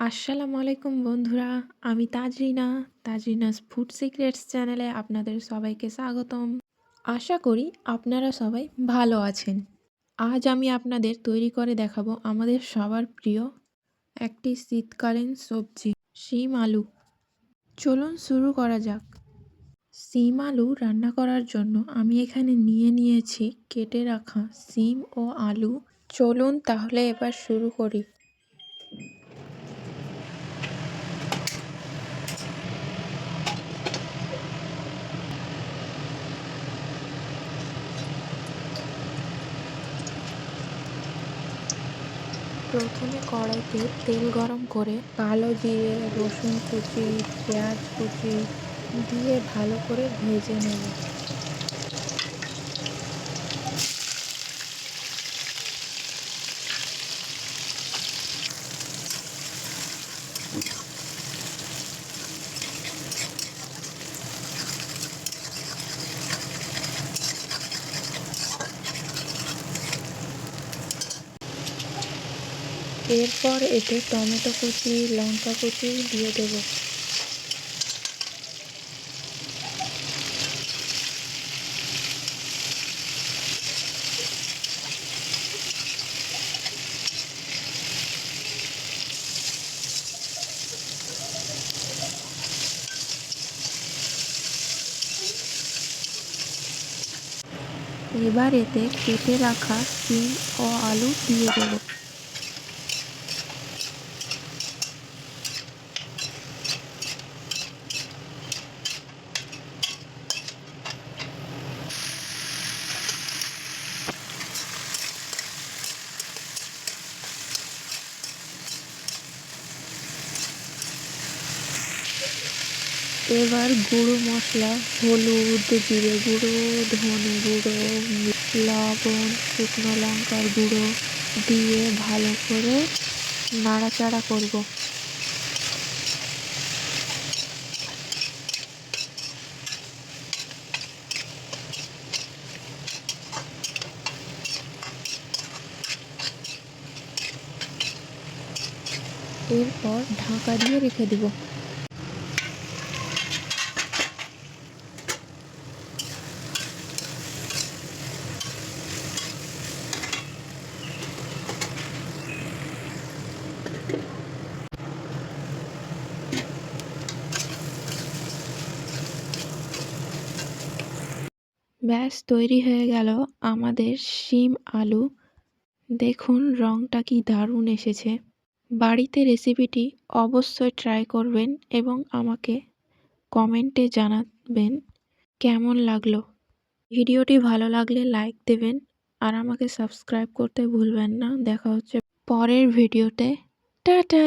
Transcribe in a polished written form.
আসসালামু আলাইকুম বন্ধুরা। আমি তাজরিনাস ফুড সিক্রেটস চ্যানেলে আপনাদের সবাইকে স্বাগতম। আশা করি আপনারা সবাই ভালো আছেন। আজ আমি আপনাদের তৈরি করে দেখাবো আমাদের সবার প্রিয় একটি শীতকালীন সবজি, শিম আলু। চলুন শুরু করা যাক। শিম আলু রান্না করার জন্য আমি এখানে নিয়েছি কেটে রাখা শিম ও আলু। চলুন তাহলে এবার শুরু করি। প্রথমে কড়াইতে তেল গরম করে কালো জিরে, রসুন কুচি, পেঁয়াজ কুচি দিয়ে ভালো করে ভেজে নেব। এরপর এতে টমেটো কুচি, লঙ্কা কুচি দিয়ে দেব। এবার এতে কেটে রাখা শিম ও আলু দিয়ে দেব। এবার গুঁড়ো মশলা, হলুদ, জিরে গুঁড়ো, ধনে গুঁড়ো, লবণ, শুকনো লঙ্কার গুঁড়ো দিয়ে ভালো করে নাড়াচাড়া করব। এরপর ঢাকা দিয়ে রেখে দেব। ব্যাস তৈরি হয়ে গেল আমাদের শিম আলু। দেখুন রংটা কি দারুণ এসেছে। বাড়িতে রেসিপিটি অবশ্যই ট্রাই করবেন এবং আমাকে কমেন্টে জানাবেন কেমন লাগলো। ভিডিওটি ভালো লাগলে লাইক দেবেন আর আমাকে সাবস্ক্রাইব করতে ভুলবেন না। দেখা হচ্ছে পরের ভিডিওতে। টাটা।